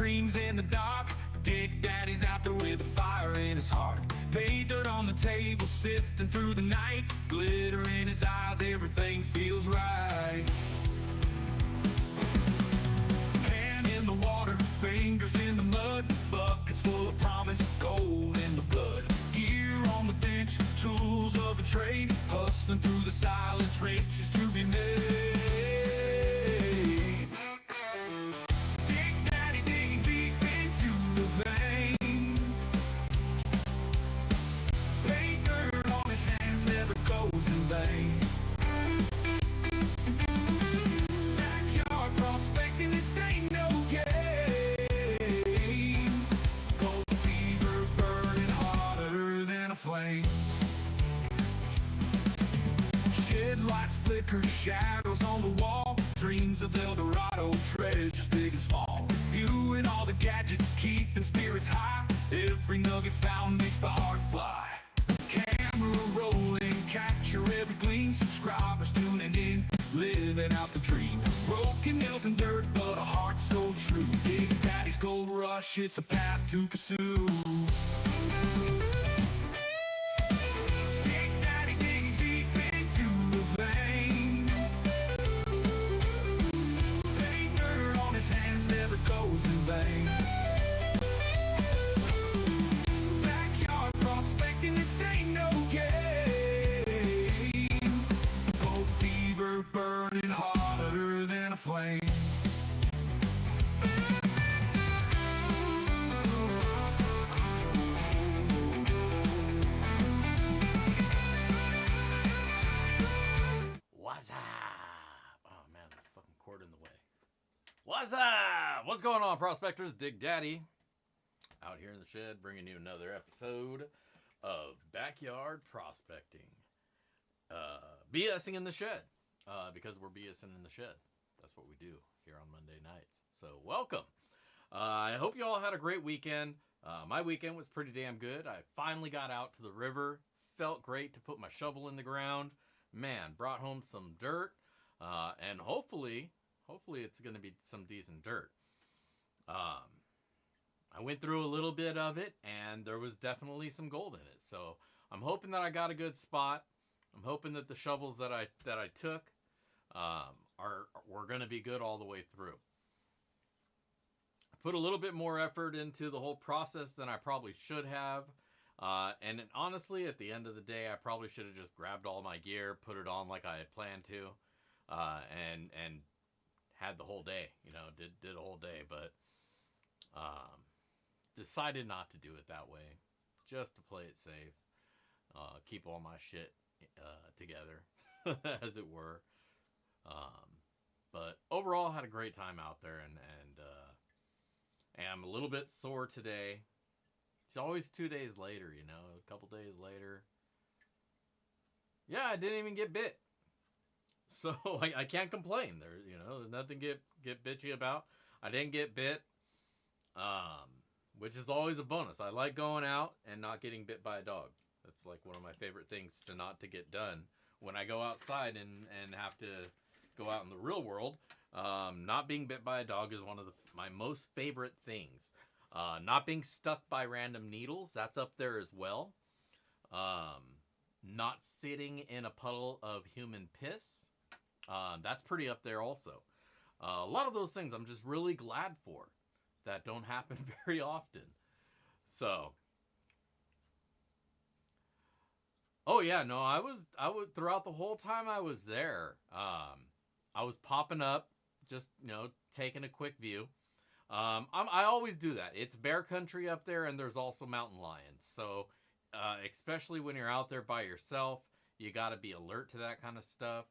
dreams in the dark. Dig Daddy's out there with a fire in his heart. Pay dirt on the table, sifting through the night. Glitter in his eyes, everything feels right. Hand in the water, fingers in the mud. Buckets full of promise, gold in the blood. Gear on the bench, tools of a trade. Hustling through the silence, riches to be made. Dig Daddy digging deep into the vein. Paint dirt on his hands, never goes in vain. Backyard prospecting, this ain't no game. Gold fever burning hotter than a flame. Shed lights flicker, shadows on the wall. Dreams of El Dorado, treasures big and small. Viewing all the gadgets, keeping spirits high. Every nugget found makes the heart fly. Camera rolling, capture every gleam. Subscribers tuning in, living out the dream. Broken nails and dirt, but a heart so true. Dig Daddy's gold rush, it's a path to pursue. Dig Daddy digging deep into the vein. Paint dirt on his hands, never goes in vain. Backyard prospecting, this ain't no game. Gold fever burning hotter than a flame. What's up? Oh man, there's a fucking cord in the way. What's up? What's going on, prospectors? Dig Daddy out here in the shed, bringing you another episode of Backyard Prospecting. BSing in the shed, because we're BSing in the shed. That's what we do here on Monday nights. So welcome. I hope you all had a great weekend. My weekend was pretty damn good. I finally got out to the river. Felt great to put my shovel in the ground. Man, brought home some dirt, and hopefully it's going to be some decent dirt. I went through a little bit of it, and there was definitely some gold in it. So I'm hoping that I got a good spot. I'm hoping that the shovels that I took were going to be good all the way through. I put a little bit more effort into the whole process than I probably should have. And honestly, at the end of the day, I probably should have just grabbed all my gear, put it on like I had planned to, and had the whole day, did a whole day, but decided not to do it that way, just to play it safe, keep all my shit together, as it were. But overall, had a great time out there, and I'm a little bit sore today. It's always 2 days later, a couple days later. Yeah, I didn't even get bit. So I can't complain. There's nothing to get bitchy about. I didn't get bit, which is always a bonus. I like going out and not getting bit by a dog. That's like one of my favorite things to get done when I go outside and have to go out in the real world. Not being bit by a dog is one of my most favorite things. Not being stuck by random needles, that's up there as well. Not sitting in a puddle of human piss, that's pretty up there also. A lot of those things I'm just really glad for that don't happen very often. So, oh yeah, no, I was throughout the whole time I was there. I was popping up, just taking a quick view. I always do that. It's bear country up there, and there's also mountain lions. So, especially when you're out there by yourself, you got to be alert to that kind of stuff.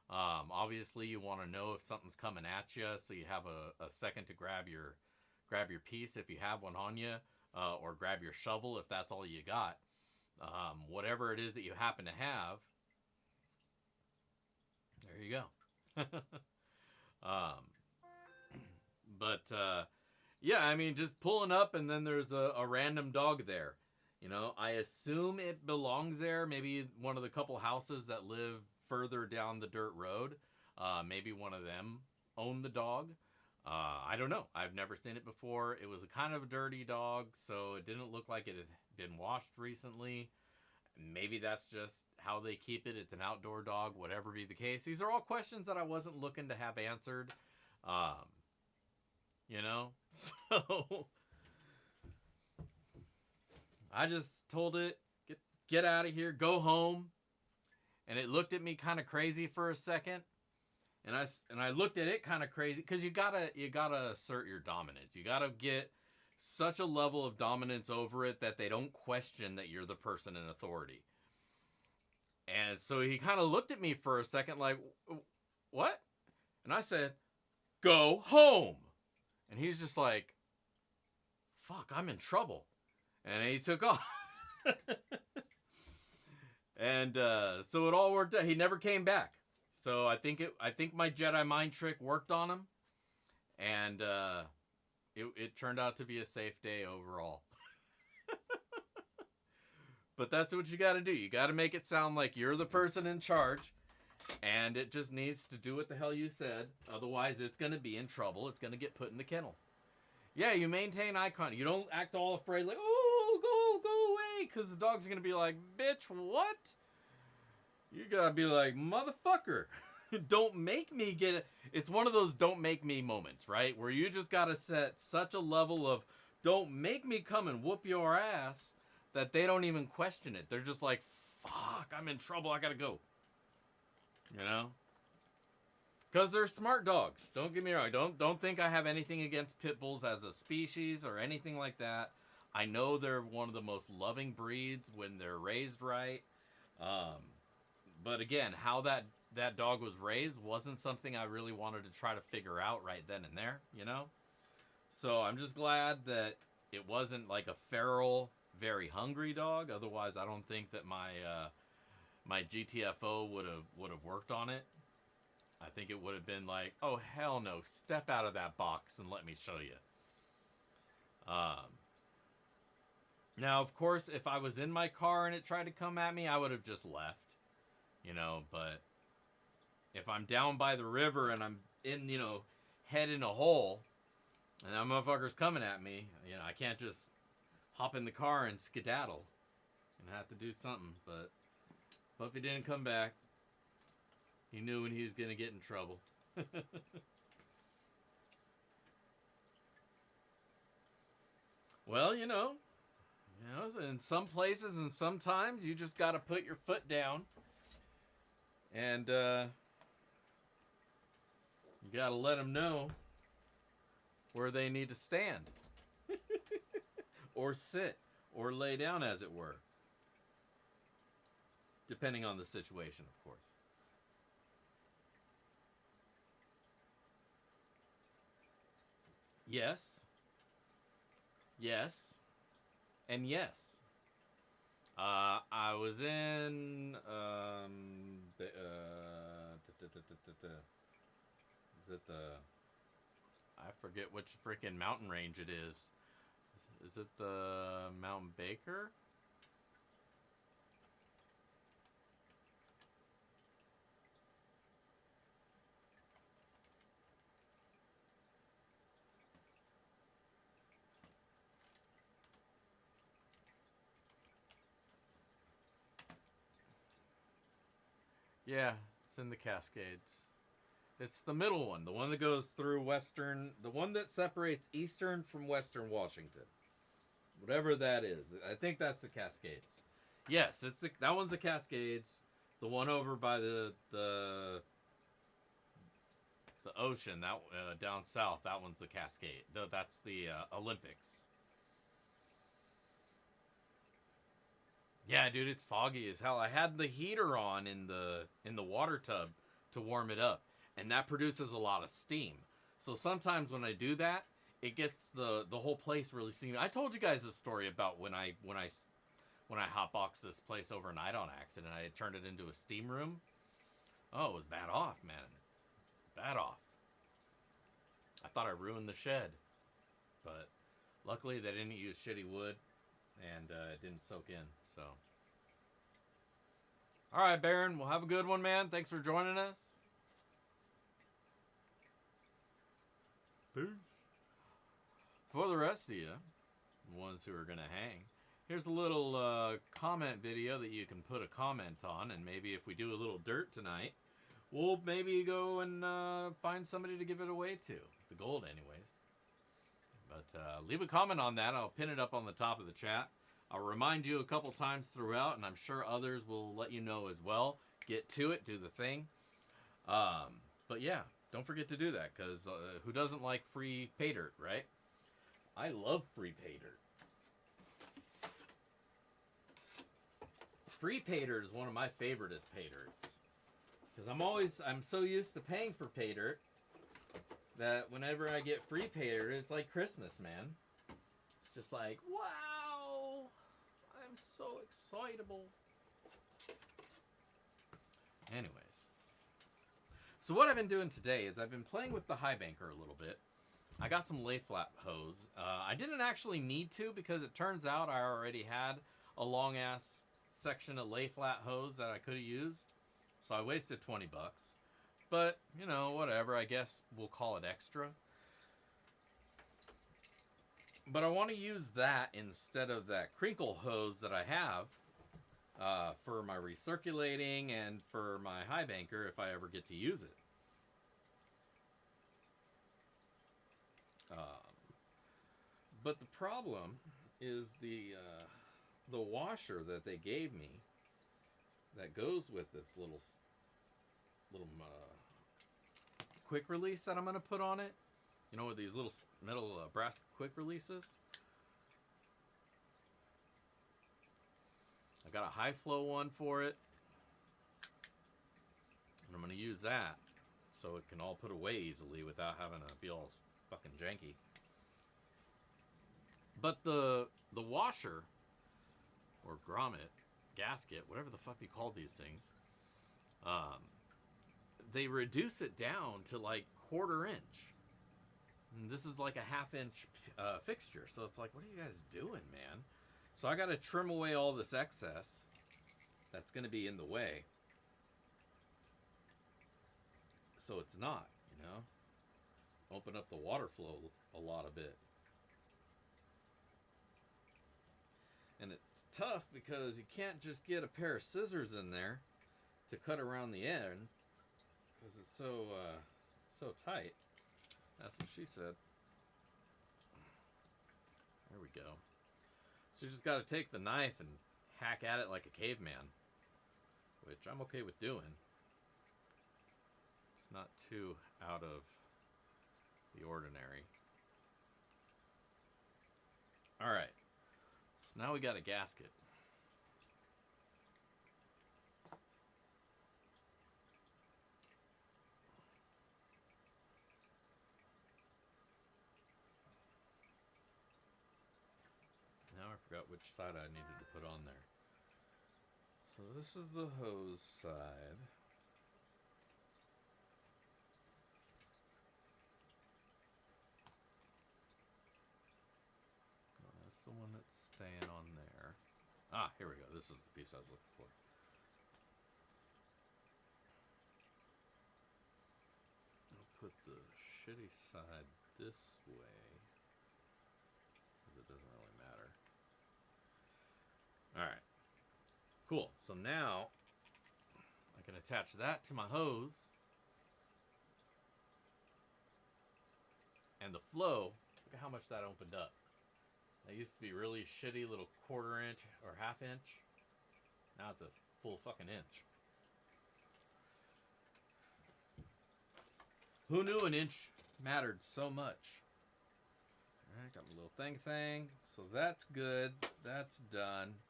Obviously, you want to know if something's coming at you, so you have a second to grab your piece if you have one on you, or grab your shovel if that's all you got. Whatever it is that you happen to have, there you go. But yeah, I mean, just pulling up, and then there's a random dog there. I assume it belongs there. Maybe one of the couple houses that live further down the dirt road. Maybe one of them own the dog. I don't know. I've never seen it before. It was a kind of a dirty dog, so it didn't look like it had been washed recently. Maybe that's just how they keep it. It's an outdoor dog, whatever be the case. These are all questions that I wasn't looking to have answered. Um, you know? So I just told it, get out of here, go home. And it looked at me kind of crazy for a second. And I looked at it kind of crazy because you gotta assert your dominance. You gotta get such a level of dominance over it that they don't question that you're the person in authority. And so he kind of looked at me for a second like, what? And I said, go home. And he's just like, fuck, I'm in trouble. And he took off. And so it all worked out. He never came back. So I think my Jedi mind trick worked on him. And it turned out to be a safe day overall. But that's what you got to do. You got to make it sound like you're the person in charge. And it just needs to do what the hell you said. Otherwise, it's going to be in trouble. It's going to get put in the kennel. Yeah, you maintain eye contact. You don't act all afraid like, oh, go away. Because the dog's going to be like, bitch, what? You got to be like, motherfucker. Don't make me get it. It's one of those don't make me moments, right? Where you just got to set such a level of don't make me come and whoop your ass that they don't even question it. They're just like, fuck, I'm in trouble. I got to go. You know? Because they're smart dogs. Don't get me wrong. Don't think I have anything against pit bulls as a species or anything like that. I know they're one of the most loving breeds when they're raised right. But again, how that dog was raised wasn't something I really wanted to try to figure out right then and there, you know? So I'm just glad that it wasn't like a feral, very hungry dog. Otherwise, I don't think that my GTFO would have worked on it. I think it would have been like, oh, hell no, step out of that box and let me show you. Now, of course, if I was in my car and it tried to come at me, I would have just left. You know, but if I'm down by the river and I'm in, head in a hole, and that motherfucker's coming at me, I can't just hop in the car and skedaddle. And have to do something, but Puffy didn't come back. He knew when he was going to get in trouble. Well, in some places and sometimes you just got to put your foot down. And you got to let them know where they need to stand. Or sit. Or lay down, as it were. Depending on the situation, of course. Yes. Yes. And yes. I was in is it the I forget which freaking mountain range it is. Is it the Mount Baker? Yeah, it's in the Cascades. It's the middle one, the one that goes through western, the one that separates eastern from western Washington. Whatever that is. I think that's the Cascades. Yes, that one's the Cascades. The one over by the ocean, that down south, that one's the Cascade. That's the Olympics. Yeah, dude, it's foggy as hell. I had the heater on in the water tub to warm it up, and that produces a lot of steam. So sometimes when I do that, it gets the whole place really steamy. I told you guys this story about when I hotboxed this place overnight on accident. I had turned it into a steam room. Oh, it was bad off, man. Bad off. I thought I ruined the shed, but luckily they didn't use shitty wood, and it didn't soak in. So, all right, Baron, we'll have a good one, man. Thanks for joining us. Peace. For the rest of you, the ones who are going to hang, here's a little comment video that you can put a comment on, and maybe if we do a little dirt tonight, we'll maybe go and find somebody to give it away to. The gold, anyways. But leave a comment on that. I'll pin it up on the top of the chat. I'll remind you a couple times throughout, and I'm sure others will let you know as well. Get to it. Do the thing. But yeah, don't forget to do that, because who doesn't like free pay dirt, right? I love free pay dirt. Free pay dirt is one of my favoriteest pay dirts. Because I'm so used to paying for pay dirt that whenever I get free pay dirt, it's like Christmas, man. It's just like, wow, I'm so excitable. Anyways. So what I've been doing today is I've been playing with the high banker a little bit. I got some lay flat hose. I didn't actually need to, because it turns out I already had a long ass section of lay flat hose that I could have used. So I wasted 20 bucks. But, you know, whatever. I guess we'll call it extra. But I want to use that instead of that crinkle hose that I have for my recirculating and for my high banker if I ever get to use it. But the problem is the washer that they gave me that goes with this little quick release that I'm going to put on it. You know, with these little metal brass quick releases. I got a high flow one for it. And I'm going to use that so it can all put away easily without having to be all fucking janky. But the washer, or grommet, gasket, whatever the fuck you call these things, they reduce it down to like 1/4 inch. And this is like a 1/2 inch fixture. So it's like, what are you guys doing, man? So I got to trim away all this excess that's going to be in the way. So it's not, you know. Open up the water flow a lot a bit. And it's tough because you can't just get a pair of scissors in there to cut around the end, because it's so tight. That's what she said. There we go. So you just got to take the knife and hack at it like a caveman, which I'm okay with doing. It's not too out of the ordinary. All right. So now we got a gasket. Now I forgot which side I needed to put on there. So this is the hose side. That's the one that's staying on there. Ah, here we go. This is the piece I was looking for. I'll put the shitty side this way, because it doesn't really matter. Alright. Cool. So now I can attach that to my hose. And the flow, look at how much that opened up. That used to be really shitty little 1/4 inch or 1/2 inch. Now it's a full fucking inch. Who knew an inch mattered so much? Alright, got my little thing. So that's good. That's done.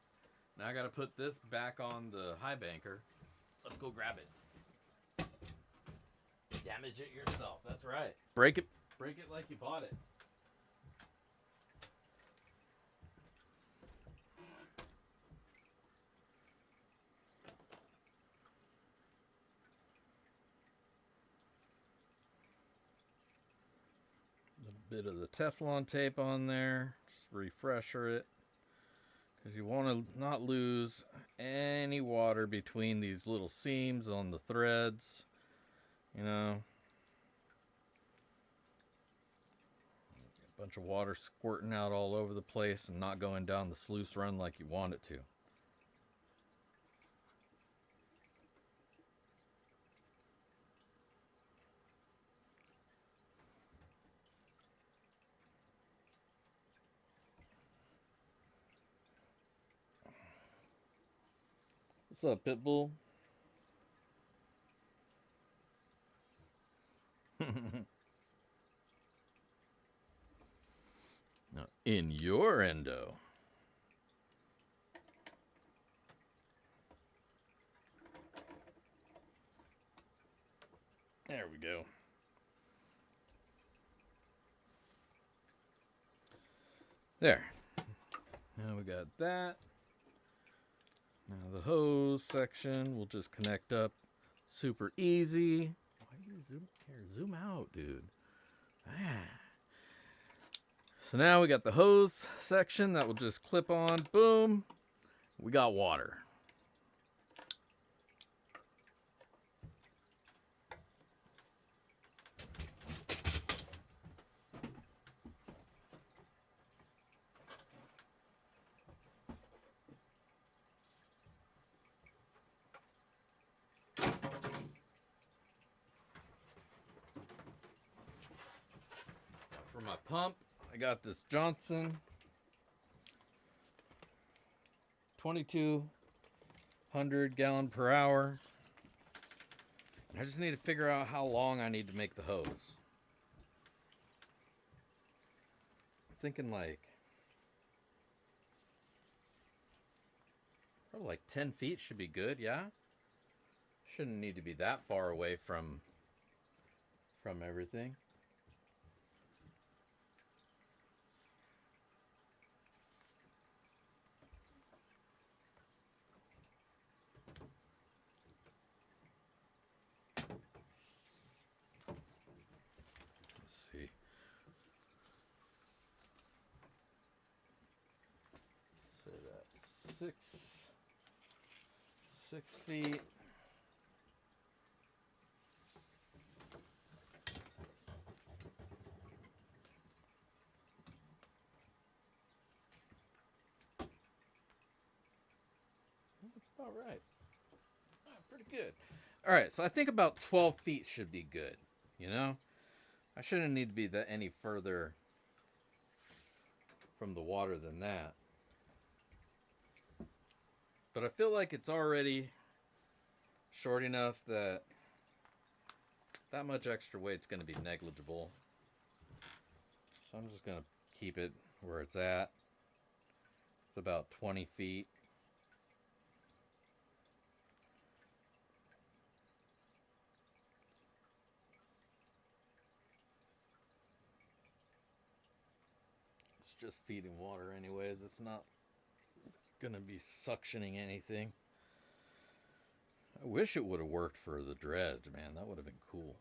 Now I gotta put this back on the high banker. Let's go grab it. Damage it yourself. That's right. Break it like you bought it. A bit of the Teflon tape on there. Just refresher it. Because you want to not lose any water between these little seams on the threads. You know. Bunch of water squirting out all over the place and not going down the sluice run like you want it to. What's up, Pitbull? Now, in your endo. There we go. There. Now we got that. Now the hose section will just connect up super easy. Why do you zoom here? Zoom out, dude. So now we got the hose section that will just clip on. Boom. We got water. For my pump, I got this Johnson 2200 gallon per hour. I just need to figure out how long I need to make the hose. I'm thinking like probably like 10 feet should be good, yeah? Shouldn't need to be that far away from everything. Let's see. Say that 6 feet. That's about right. Pretty good. All right, so I think about 12 feet should be good. You know, I shouldn't need to be that any further from the water than that. But I feel like it's already short enough that that much extra weight's going to be negligible. So I'm just going to keep it where it's at. It's about 20 feet. It's just feeding water anyways. It's not going to be suctioning anything. I wish it would have worked for the dredge, man. That would have been cool.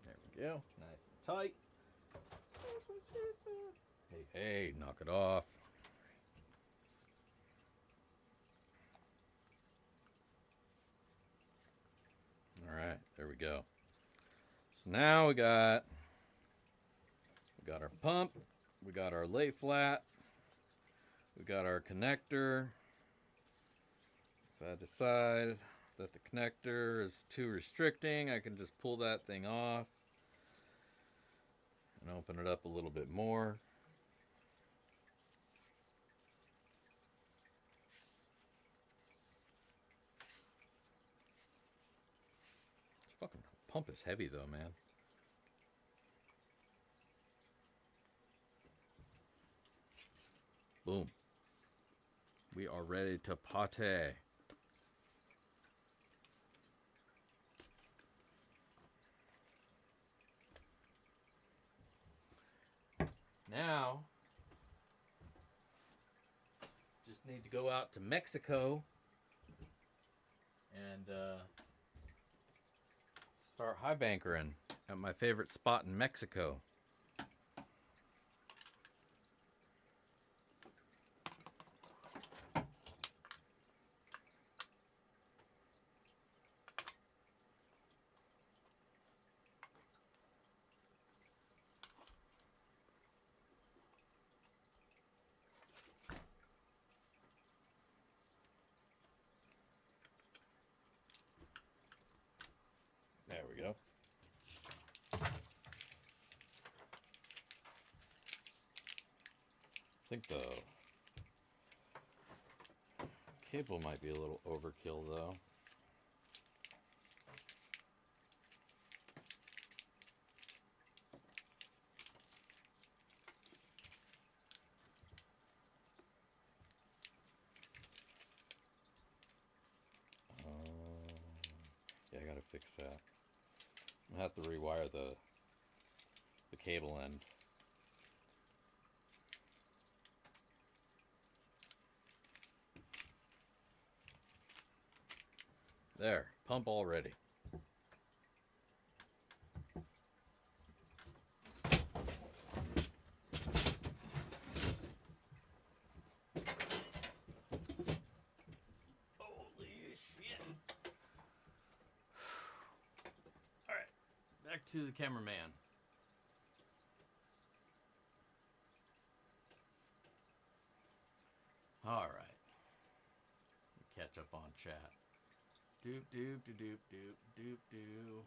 There we go. Nice and tight. Hey, knock it off. All right, there we go. So now we got our pump, we got our lay flat, we got our connector. If I decide that the connector is too restricting, I can just pull that thing off and open it up a little bit more. This fucking pump is heavy though, man. Boom. We are ready to party. Now, just need to go out to Mexico and start high bankering at my favorite spot in Mexico. There we go. I think the cable might be a little overkill though. Yeah, I gotta fix that. I'll have to rewire the cable end. There, pump already. Holy shit. Alright, back to the cameraman. Alright. Catch up on chat. Doop doop doop doop doop doop doop.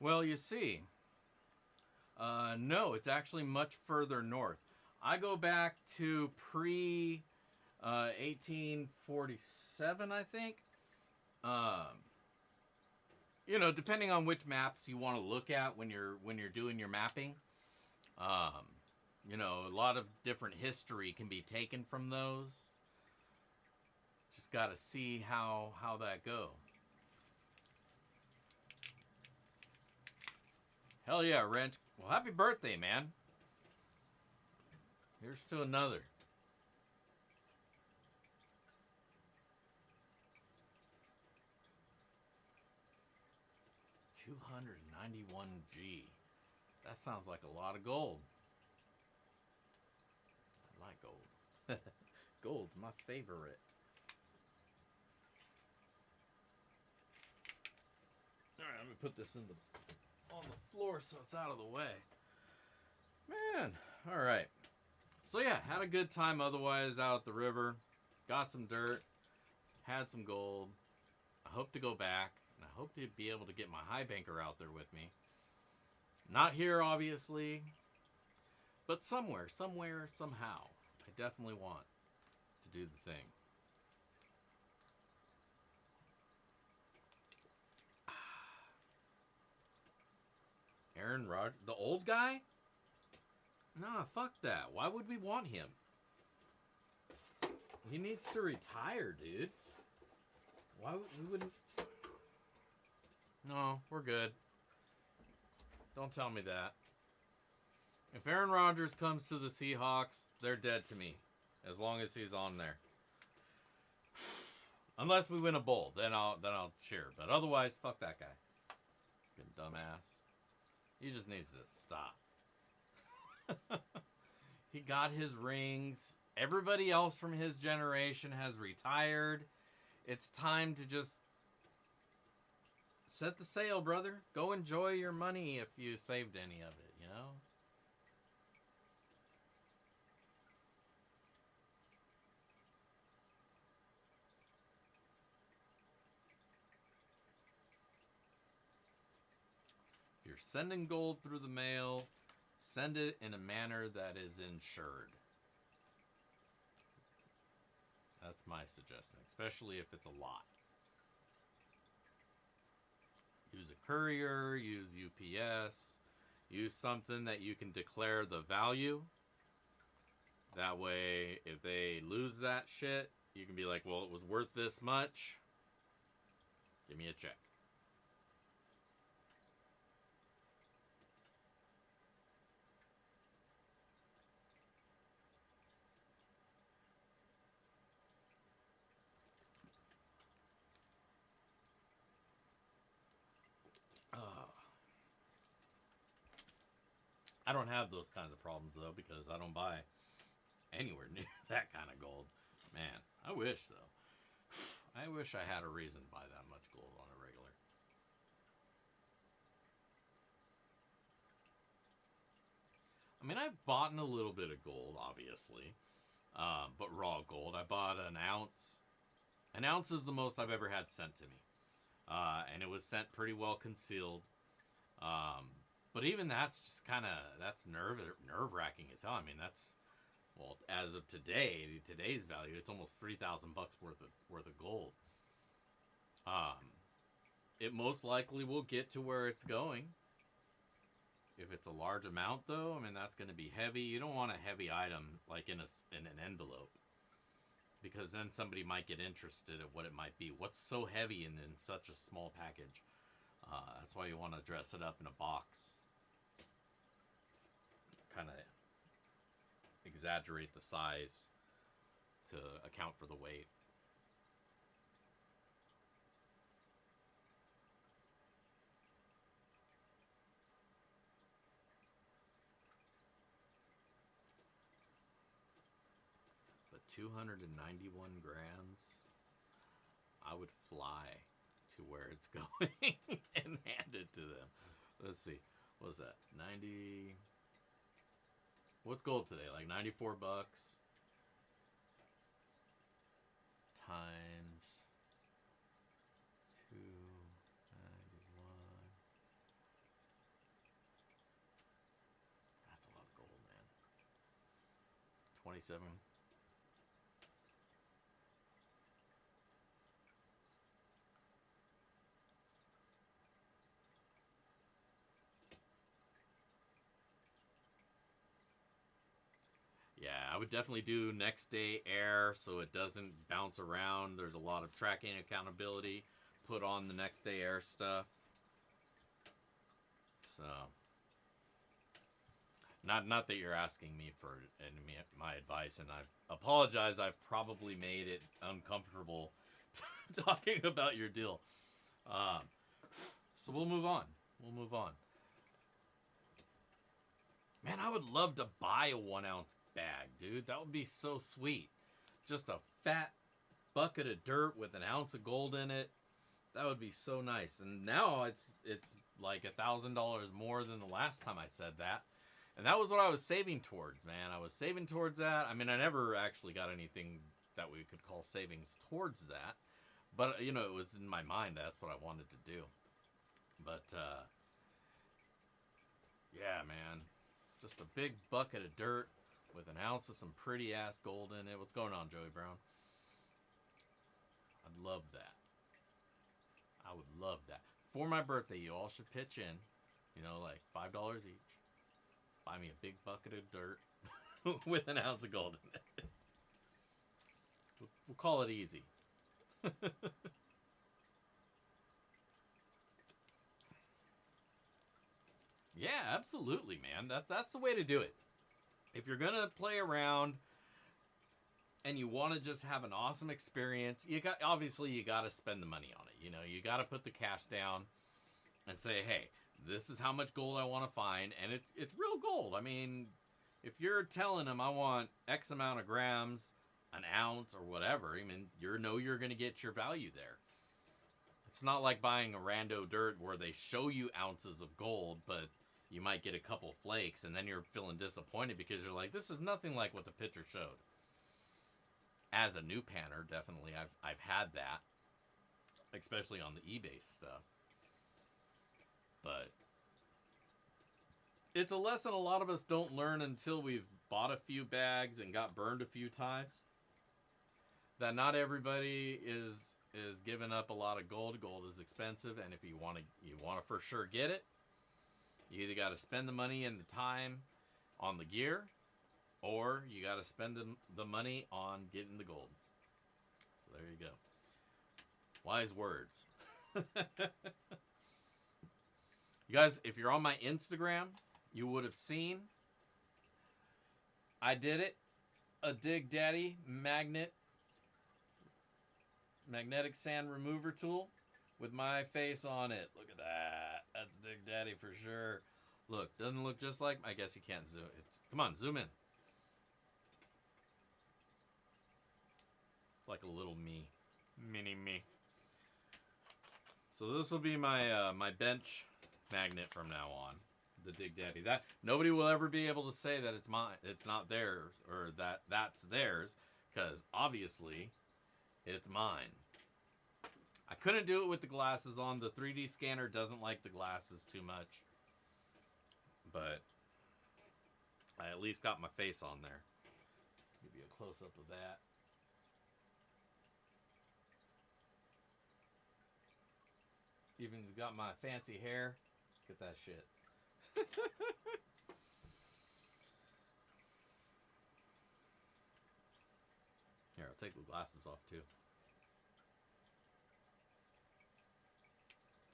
Well, you see, no, it's actually much further north. I go back to pre 1847, I think. You know, depending on which maps you want to look at when you're doing your mapping, you know, a lot of different history can be taken from those. Just got to see how that goes. Hell yeah, Rent. Well, happy birthday, man. Here's to another. $291G. That sounds like a lot of gold. I like gold. Gold's my favorite. Alright, let me put this on the floor so it's out of the way. Man, alright. So yeah, had a good time otherwise out at the river. Got some dirt. Had some gold. I hope to go back. And I hope to be able to get my high banker out there with me. Not here, obviously. But somewhere, somehow. I definitely want to do the thing. Aaron Rodgers, the old guy? Nah, fuck that. Why would we want him? He needs to retire, dude. Why we wouldn't? No, we're good. Don't tell me that. If Aaron Rodgers comes to the Seahawks, they're dead to me. As long as he's on there. Unless we win a bowl, then I'll cheer. But otherwise, fuck that guy. Fucking dumbass. He just needs to stop. He got his rings. Everybody else from his generation has retired. It's time to just set the sail, brother. Go enjoy your money if you saved any of it, you know? If you're sending gold through the mail, send it in a manner that is insured. That's my suggestion, especially if it's a lot. Use a courier, use UPS, use something that you can declare the value. That way, if they lose that shit, you can be like, well, it was worth this much. Give me a check. I don't have those kinds of problems though because I don't buy anywhere near that kind of gold. Man, I wish though. I wish I had a reason to buy that much gold on a regular. I mean, I've bought a little bit of gold, obviously, but raw gold. I bought an ounce. An ounce is the most I've ever had sent to me, and it was sent pretty well concealed. Um, but even that's just kind of that's nerve wracking as hell. I mean, that's well, as of today's value, it's almost $3,000 worth of gold. Um, it most likely will get to where it's going. If it's a large amount, though, I mean that's going to be heavy. You don't want a heavy item like in an envelope because then somebody might get interested at what it might be. What's so heavy in such a small package? That's why you want to dress it up in a box. Kind of exaggerate the size to account for the weight. But 291 grams, I would fly to where it's going and hand it to them. Let's see. What's that? 90. What's gold today? Like 94 bucks times 291. That's a lot of gold, man. 27. Yeah, I would definitely do next day air so it doesn't bounce around. There's a lot of tracking accountability put on the next day air stuff. So, not that you're asking me for my advice, and I apologize. I've probably made it uncomfortable talking about your deal. Um, so we'll move on. We'll move on. Man, I would love to buy a 1 ounce bag, dude. That would be so sweet. Just a fat bucket of dirt with an ounce of gold in it. That would be so nice. And now it's like $1,000 more than the last time I said that. And that was what I was saving towards, man. I was saving towards that. I mean, I never actually got anything that we could call savings towards that. But, you know, it was in my mind. That's what I wanted to do. But, yeah, man. Just a big bucket of dirt with an ounce of some pretty ass gold in it. What's going on, Joey Brown? I'd love that. I would love that. For my birthday, you all should pitch in. You know, like $5 each. Buy me a big bucket of dirt with an ounce of gold in it. We'll call it easy. Yeah, absolutely, man. That's the way to do it. If you're gonna play around and you want to just have an awesome experience, you got to spend the money on it. You know, you got to put the cash down and say, hey, this is how much gold I want to find, and it's real gold. I mean, if you're telling them I want X amount of grams, an ounce, or whatever, I mean, you're going to get your value there. It's not like buying a rando dirt where they show you ounces of gold, but you might get a couple flakes, and then you're feeling disappointed because you're like, this is nothing like what the picture showed. As a new panner, definitely, I've had that, especially on the eBay stuff. But it's a lesson a lot of us don't learn until we've bought a few bags and got burned a few times. That not everybody is giving up a lot of gold. Gold is expensive, and if you want to for sure get it, you either got to spend the money and the time on the gear, or you got to spend the money on getting the gold. So there you go. Wise words. You guys, if you're on my Instagram, you would have seen I did it. A Dig Daddy magnetic sand remover tool with my face on it. Look at that. That's Dig Daddy for sure. Look, doesn't look just like. I guess you can't zoom. Come on, zoom in. It's like a little me, mini me. So this will be my my bench magnet from now on. The Dig Daddy. That nobody will ever be able to say that it's mine. It's not theirs, or that that's theirs, because obviously it's mine. I couldn't do it with the glasses on. The 3D scanner doesn't like the glasses too much. But I at least got my face on there. Give you a close-up of that. Even got my fancy hair. Get that shit. Here, I'll take the glasses off too.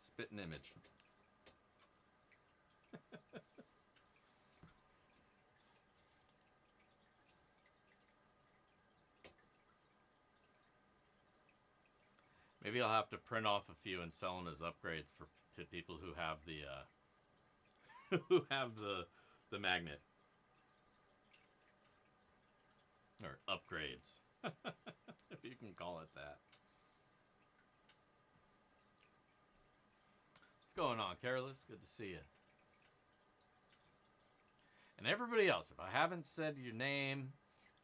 Spit an image. Maybe I'll have to print off a few and sell them as upgrades to people who have the who have the magnet, or upgrades, if you can call it that. What's going on, Careless? Good to see you. And everybody else, if I haven't said your name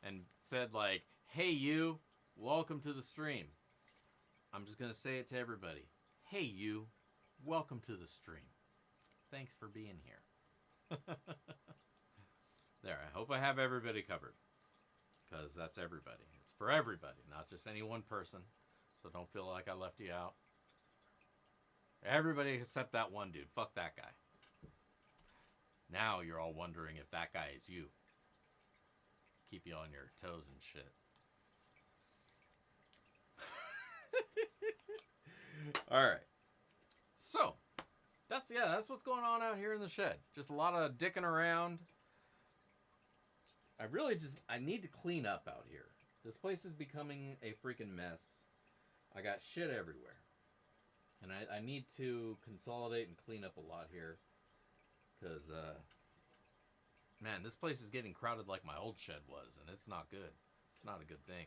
and said like, "Hey you, welcome to the stream," I'm just going to say it to everybody. Hey you, welcome to the stream. Thanks for being here. There, I hope I have everybody covered. Because that's everybody. It's for everybody, not just any one person. So don't feel like I left you out. Everybody except that one dude. Fuck that guy. Now you're all wondering if that guy is you. Keep you on your toes and shit. Alright. So, that's what's going on out here in the shed. Just a lot of dicking around. I need to clean up out here. This place is becoming a freaking mess. I got shit everywhere. And I need to consolidate and clean up a lot here. Because, man, this place is getting crowded like my old shed was. And it's not good. It's not a good thing.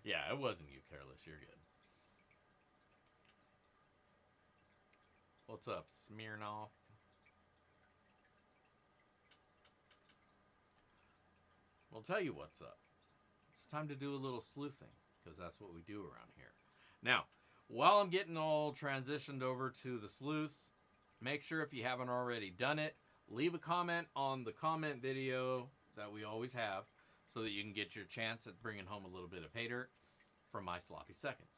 Yeah, it wasn't you, Careless. You're good. What's up, Smirnoff? Well, tell you what's up. It's time to do a little sluicing, because that's what we do around here. Now, while I'm getting all transitioned over to the sluice, make sure if you haven't already done it, leave a comment on the comment video that we always have, so that you can get your chance at bringing home a little bit of pay dirt from my sloppy seconds.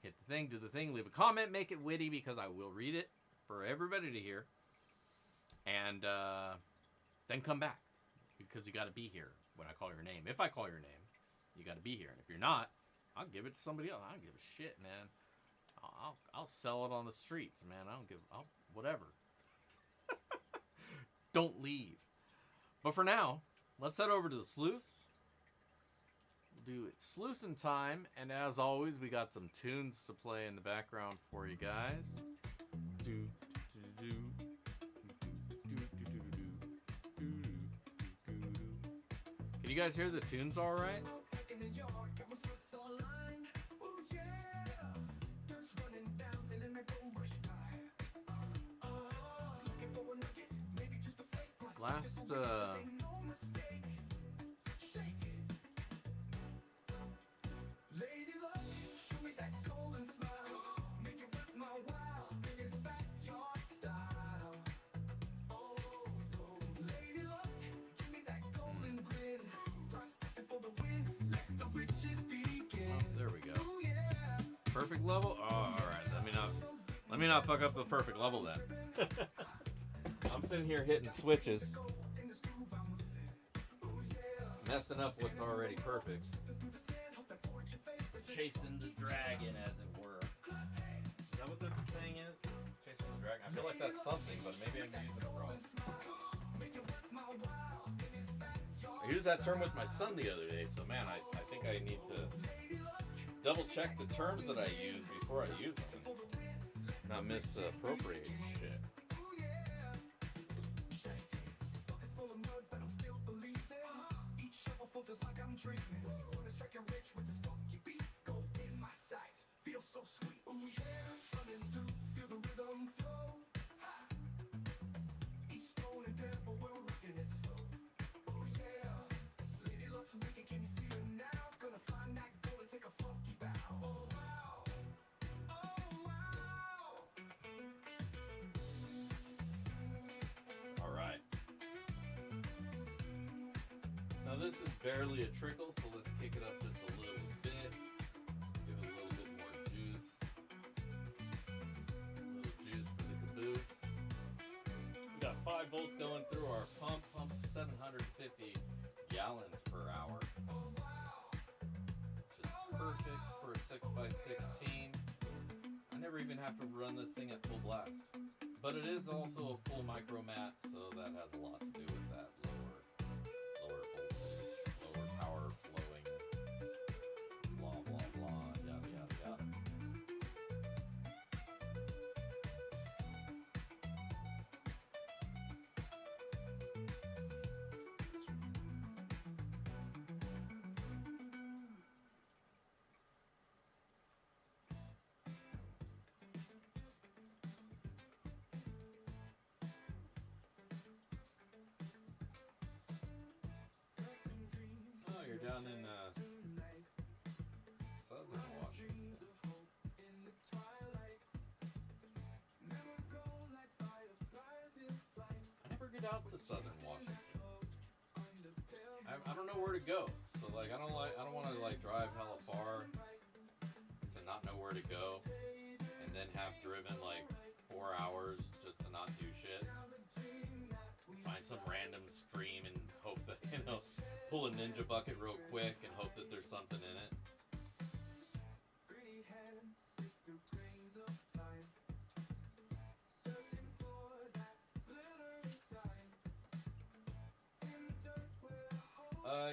Hit the thing, do the thing, leave a comment, make it witty, because I will read it for everybody to hear. And then come back, because you got to be here when I call your name. If I call your name, you got to be here. And if you're not, I'll give it to somebody else. I don't give a shit, man. I'll sell it on the streets, man. Whatever. Don't leave. But for now, let's head over to the sluice. We'll do it sluicing time, and as always, we got some tunes to play in the background for you guys. Can you guys hear the tunes all right? There we go. Perfect level? Oh, alright. Let me not fuck up the perfect level then. I'm sitting here hitting switches, messing up what's already perfect. Chasing the dragon, as it were. Is that what the saying is? Chasing the dragon? I feel like that's something, but maybe I'm using it wrong. I used that term with my son the other day, so man, I think I need to double check the terms that I use before I use them. Not misappropriate shit. Alright. Now this is barely a trickle, so let's kick it up just a little bit. Give it a little bit more juice. A little juice for the caboose. We got 5 volts going through our pump. Pump's 750 gallons per hour. Which is perfect for a 6x16. I never even have to run this thing at full blast. But it is also a full micro mat, so that has a lot to do with that lower voltage, lower power flowing, blah blah blah, yada yada yada. Oh, you're down in Southern Washington. I never get out to Southern Washington. I don't know where to go. So like I don't want to like drive hella far to not know where to go, and then have driven like 4 hours just to not do shit. Find some random stream and hope that, pull a ninja bucket real quick and hope that there's something in it.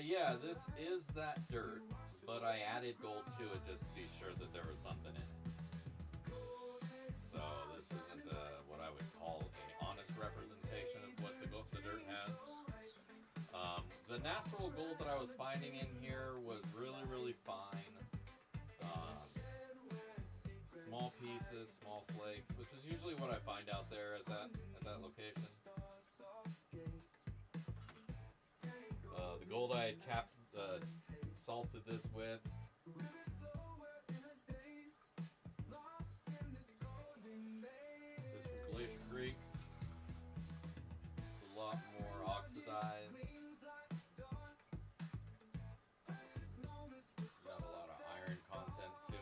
Yeah, this is that dirt, but I added gold to it just to be sure that there was something in it. So this isn't what I would call an honest representation of what the dirt has. The natural gold that I was finding in here was really, really fine. Small pieces, small flakes, which is usually what I find out there at that location. The gold I salted this with. This from Glacier Creek. It's a lot more oxidized. Got a lot of iron content to it.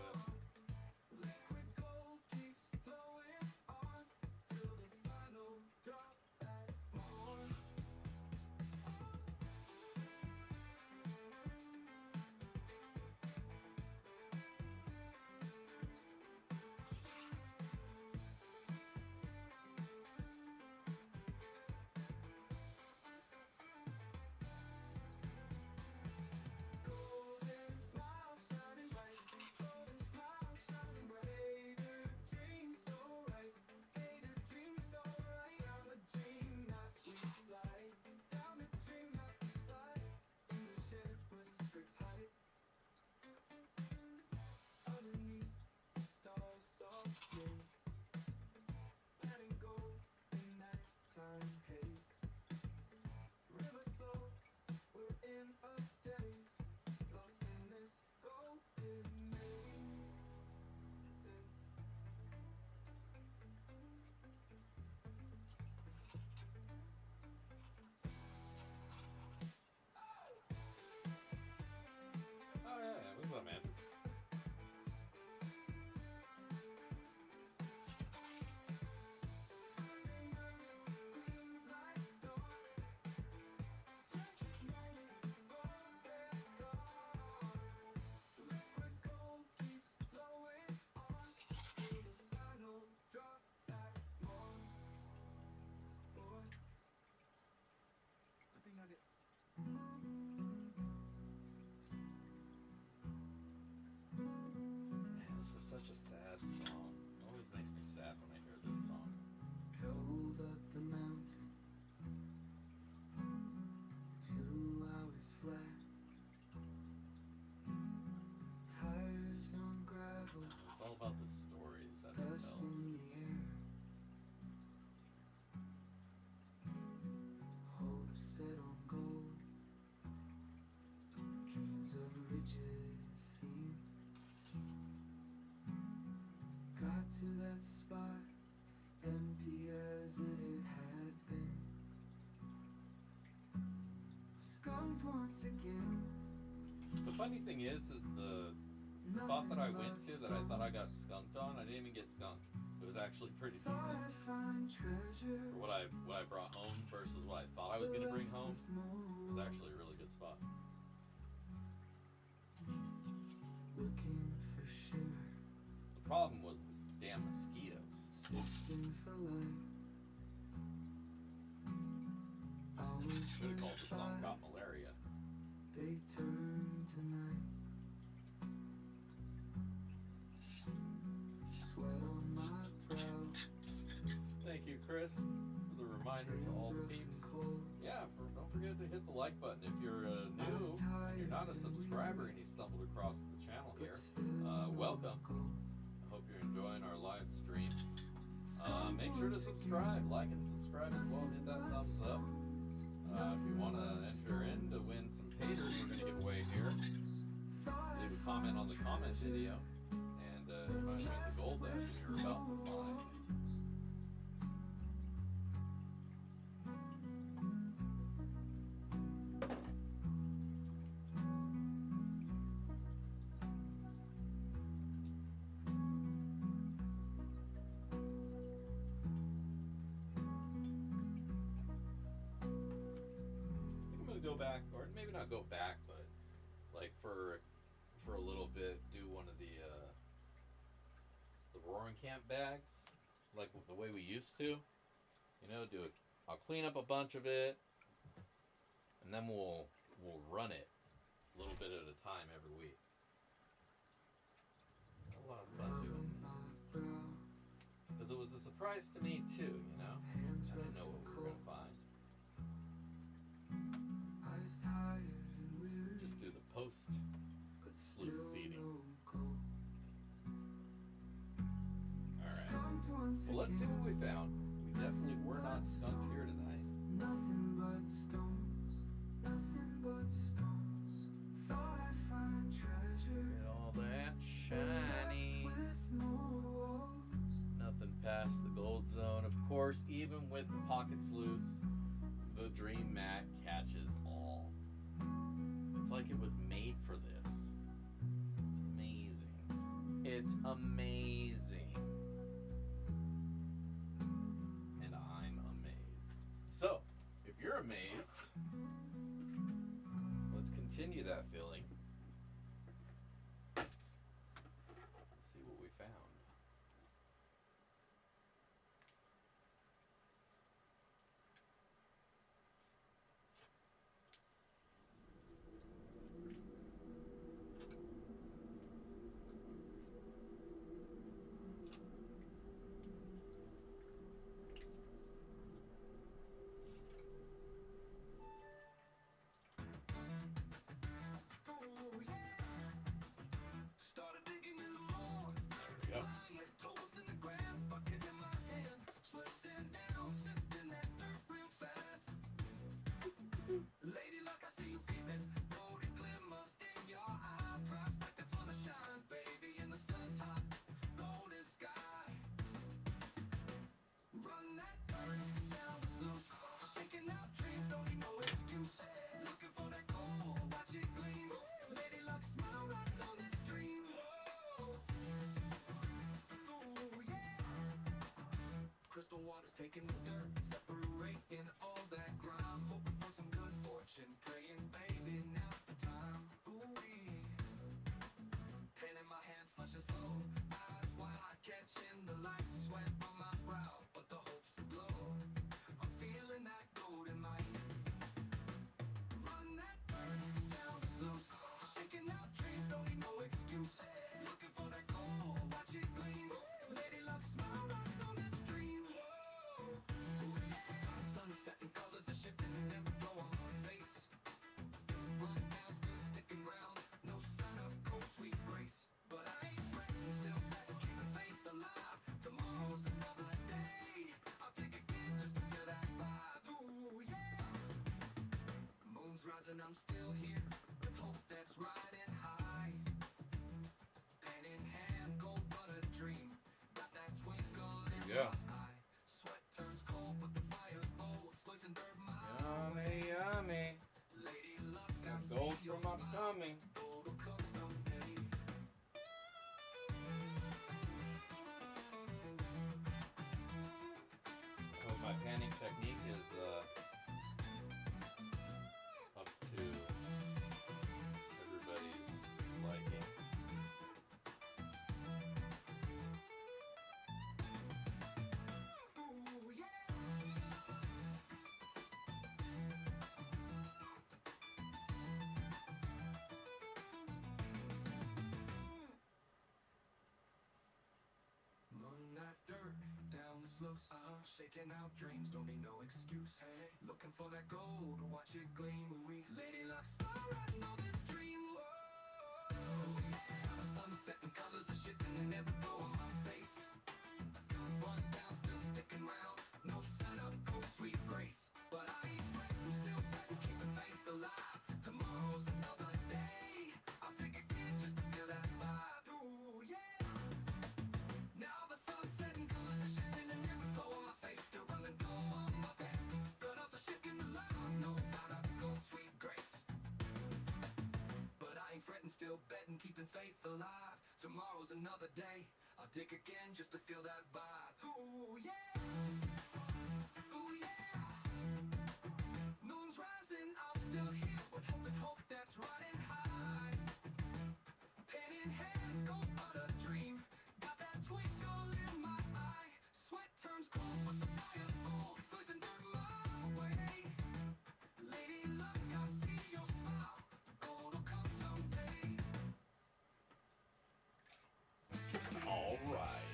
The funny thing is the spot that I went to that I thought I got skunked on, I didn't even get skunked. It was actually pretty decent. For what I brought home versus what I thought I was gonna bring home, it was actually a really good spot. The problem was the damn mosquitoes. Should have called the song Got Malaria. They turn tonight. Sweat on my brow. Thank you, Chris, for the reminder to all the peeps. Yeah, don't forget to hit the like button if you're new and you're not a subscriber and you stumbled across the channel here. Welcome. I hope you're enjoying our live stream. Make sure to subscribe, like and subscribe as well. Hit that thumbs up. If you want to enter in to win some haters we're going to give away here, leave a comment on the comment video, and you might win the gold that you're about to find. Go back, or maybe not go back, but like for a little bit, do one of the roaring camp bags, like the way we used to. You know, I'll clean up a bunch of it, and then we'll run it a little bit at a time every week. A lot of fun doing that, because it was a surprise to me too. You know, I didn't know what we were gonna find. Just do the post sluice seating. Alright. So let's see what we found. We definitely were not stumped here tonight. Nothing but stones. Nothing but stones. Thought I'd find treasure. Get all that shiny. Nothing past the gold zone. Of course, even with the pockets loose, the Dream Mat catches all. It's like it was made for this. It's amazing. It's amazing. And I'm amazed. So, if you're amazed, let's continue that feeling. Let's see what we found. Yep. Lady luck, I see you peeping. Golden glimmer, sting your eye. Prospecting for the shine, baby, in the sun's hot, golden sky. Run that dirt down the sluice. Shaking out dreams, don't need no excuse. Looking for that gold, watch it gleam. Lady luck, smile right on this dream. Whoa. Ooh, yeah. Crystal waters taking the dirt, separating all that grime. Hoping for some good fortune, praying, baby, now's the time. Ooh-wee. Pen in my hand, slushing slow. Eyes wide, catching the light. Sweat on my brow, but the hope's aglow. I'm feeling that golden light. Run that dirt down the sluice. Shaking out dreams, don't need no excuse. Looking for that gold, watch it gleam. Lady luck, smile right on this dream. Whoa. Ooh, yeah. Sunset and colors are shifting and never blow on my face. Run down, still sticking round. No sign of cold, sweet grace. But I ain't fretting, still keeping faith alive. Tomorrow's another day. I'll take again just to feel that vibe. Ooh, yeah. Moon's rising, I'm still here. With hope that's riding high. Pen in hand, gold but a dream. Got that twinkle in Yeah. my eye. Sweat turns cold, but the fire's bold. Slicing dirt my Yummy, yummy. Lady luck, I Go training technique is up to everybody's liking. Ooh, yeah. Moonlight dirt down the slopes, shaking out dreams, don't need no excuse. Hey, looking for that gold, watch it gleam. We lady luck, spotlighting on this dream. Whoa, yeah. The sunset and colors are shifting and never go on my face. Run down, still sticking round. No setup, go sweet grace. But I ain't fretting, still betting, keeping faith alive. Tomorrow's another day. I'll take a kid just to feel that vibe. Ooh, yeah. Now the sunset and colors are shifting and never go on my face. Still running, go on my back. But also shifting the line. No setup, go sweet grace. But I ain't fretting, still betting, keeping faith alive. Tomorrow's another day. I'll dig again just to feel that vibe. Ooh, yeah. Ooh, yeah. Moon's rising, I'm still here with hope and hope that's riding high. Pen in hand, go for the dream. Got that twinkle in my eye. Sweat turns cold, but the fire falls. Listen to my way. Lady luck, I see your smile. Gold will come someday. All right.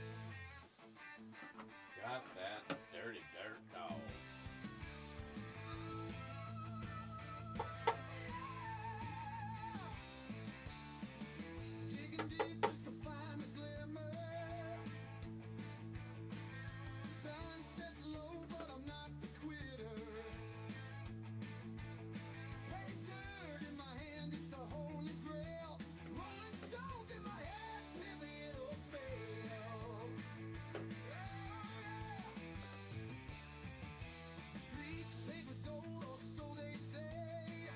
Got that dirty dirt dog. Digging deep just to find a glimmer. Sun sets low, but I'm not the quitter. Paid dirt in my hand, it's the holy grail. Rolling stones in my head, pivot or fail. Streets paved with gold, or so they say.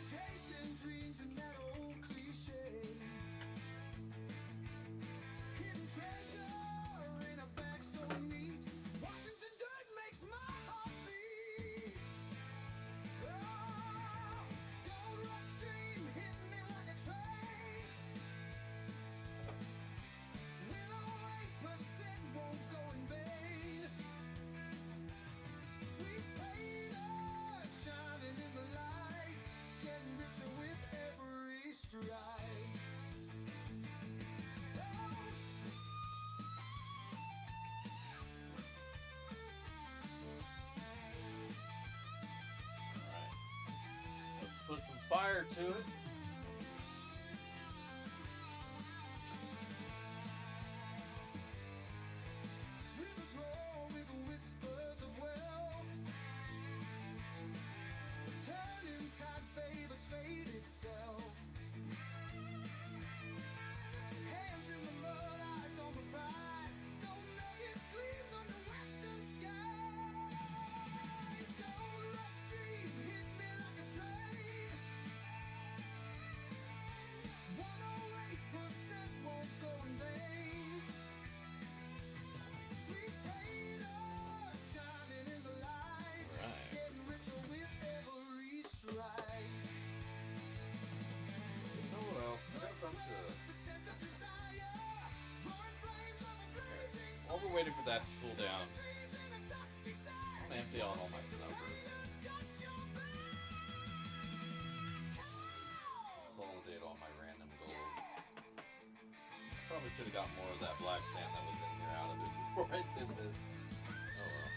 Chasing dreams and that old cliche. Hidden treasure in a bag so neat. Washington dirt makes my heart beat. Oh, gold rush dream hit me like a train. Willow 8% won't go in vain. Sweet paper shining in the light, getting richer with every stride. Alright. Let's put some fire to it. Rivers roll with whispers of wealth. Turning tide favors fate itself. Hands in the mud, eyes on the prize. Gold nugget gleams on the western skies. Gold rush dream hit me like a train. 108% won't go in vain. Sweet paper shining in the light, Right. getting richer with every stride. Oh well, I got a bunch of. The scent of desire, roaring flames of a blazing While we're waiting for that to cool down, dreams in a dusty side. I'm gonna empty out all my snuggers. Consolidate all my random golds. Probably should have got more of that black sand that was in here out of it before I did this. Oh well.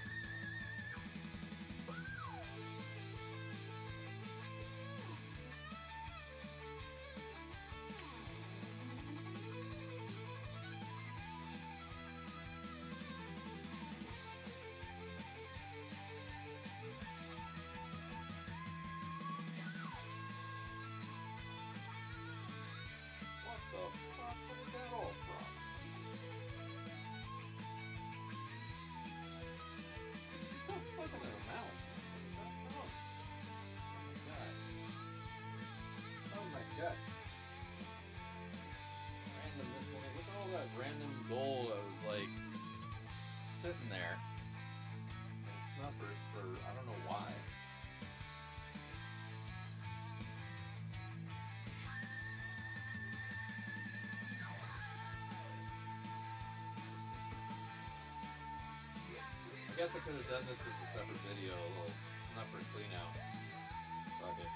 What the fuck? Where is that all from? guess I could have done this as a separate video, a little snuffer clean out. Fuck it.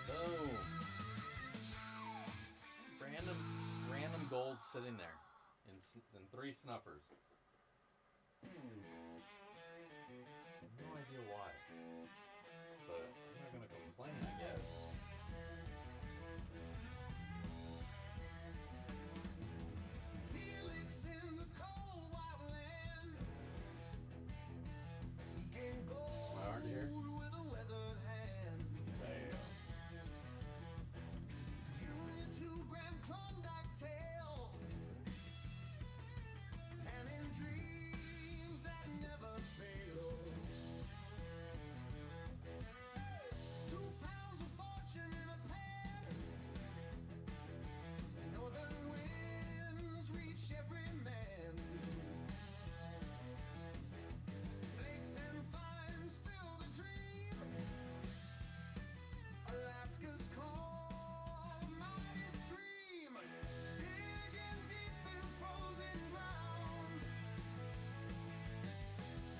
Boom. Random gold sitting there in 3 snuffers. No idea why. But I'm not gonna complain, I guess. Felix in the cold wild land, seeking gold My art here. with a weathered hand. Damn. Junior to Grand Klondike's tale, and in dreams that never fail. 2 pounds of fortune in a pan. Northern winds reach every man. Flakes and fines fill the dream. Alaska's call, mighty scream. Digging deep in frozen ground.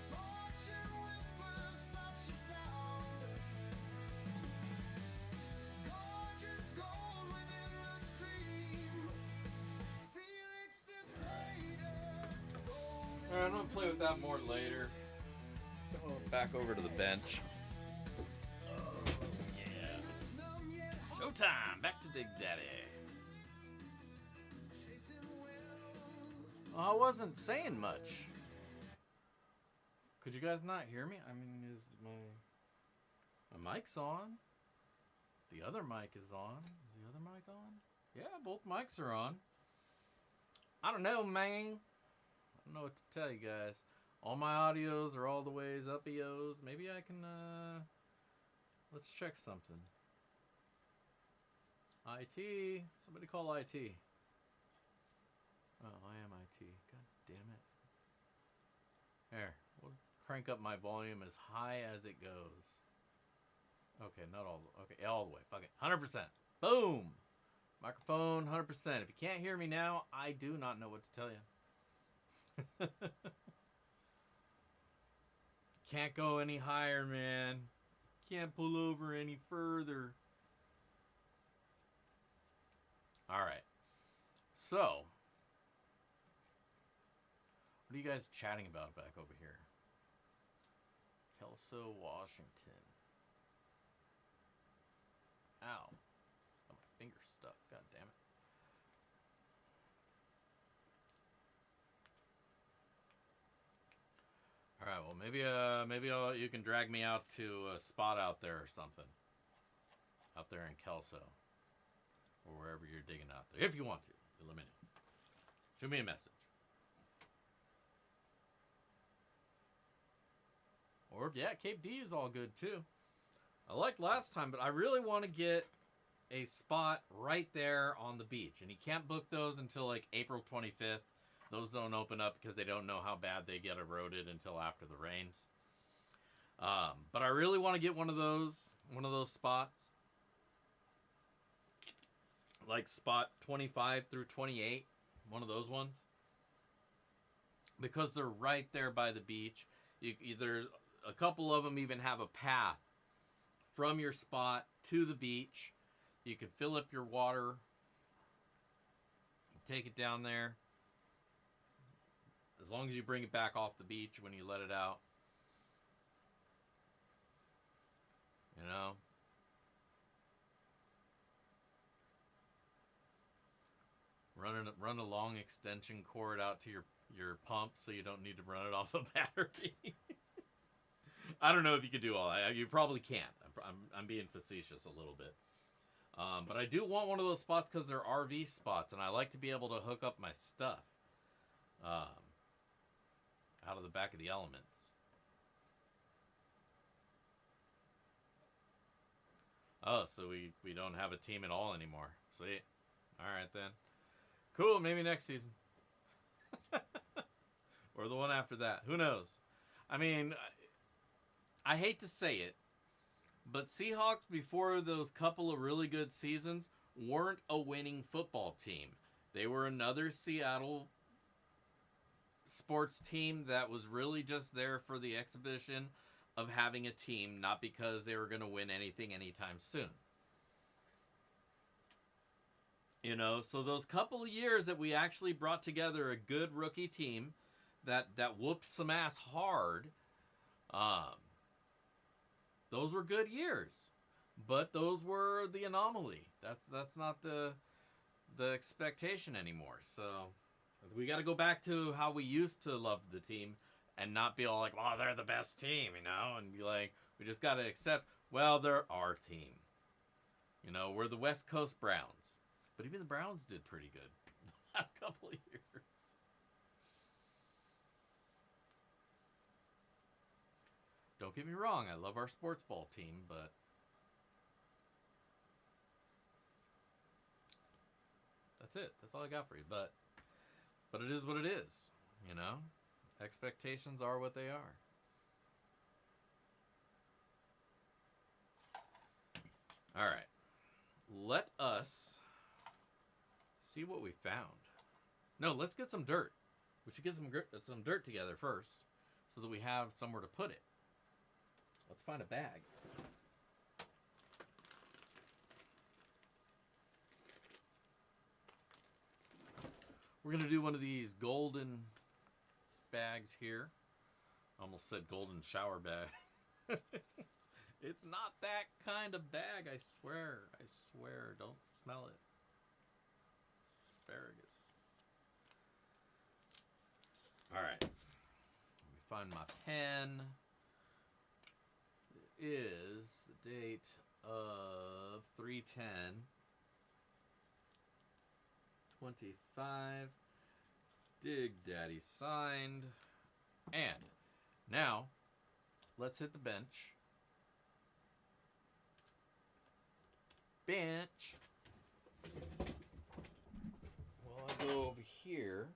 Fortune whispers such a sound. Gorgeous gold within the stream. Felix is braided gold. Alright, I'm gonna play with that more later. Let's go back over to the bench. Yeah. Showtime! Back to Dig Daddy. Well, I wasn't saying much. Could you guys not hear me? I mean, is my mic's on? The other mic is on. Is the other mic on? Yeah, both mics are on. I don't know, man. I don't know what to tell you guys. All my audios are all the ways up EOs. Maybe I can, let's check something. IT. Somebody call IT. Oh, I am IT. God damn it. There. We'll crank up my volume as high as it goes. Okay, not all. Okay, all the way. Fuck it. 100%. Boom. Microphone, 100%. If you can't hear me now, I do not know what to tell you. Can't go any higher, man. Can't pull over any further. Alright. So, what are you guys chatting about back over here? Kelso, Washington. Ow. Got my finger stuck. God damn it. All right. Well, maybe you can drag me out to a spot out there or something. Out there in Kelso, or wherever you're digging out there, if you want to. You let me know. Shoot me a message. Or yeah, Cape D is all good too. I liked last time, but I really want to get a spot right there on the beach. And you can't book those until like April 25th. Those don't open up because they don't know how bad they get eroded until after the rains. But I really want to get one of those spots. Like spot 25 through 28. One of those ones. Because they're right there by the beach. There's a couple of them even have a path from your spot to the beach. You can fill up your water, take it down there. As long as you bring it back off the beach when you let it out. You know? Run a long extension cord out to your pump so you don't need to run it off a battery. I don't know if you could do all that. You probably can't. I'm being facetious a little bit. But I do want one of those spots because they're RV spots, and I like to be able to hook up my stuff out of the back of the elements. Oh, so we don't have a team at all anymore. Sweet. All right, then. Cool, maybe next season. Or the one after that. Who knows? I mean, I hate to say it, But Seahawks, before those couple of really good seasons, weren't a winning football team. They were another Seattle sports team that was really just there for the exhibition of having a team, not because they were going to win anything anytime soon. You know, so those couple of years that we actually brought together a good rookie team that whooped some ass hard, um, those were good years. But those were the anomaly. That's not the expectation anymore. So we got to go back to how we used to love the team and not be all like, "Oh, they're the best team," you know, and be like, we just got to accept, well, they're our team. You know, we're the West Coast Browns. But even the Browns did pretty good the last couple of years. Don't get me wrong, I love our sports ball team, but that's it. That's all I got for you. But it is what it is, you know? Expectations are what they are. All right. Let us see what we found. No, let's get some dirt. We should get some dirt together first so that we have somewhere to put it. Let's find a bag. We're going to do one of these golden bags here. Almost said golden shower bag. It's not that kind of bag, I swear. I swear. Don't smell it. Asparagus. Alright. Let me find my pen. It is the date of 3/10/25. Dig Daddy signed. And now, let's hit the bench. Bench. Well, I'll go over here.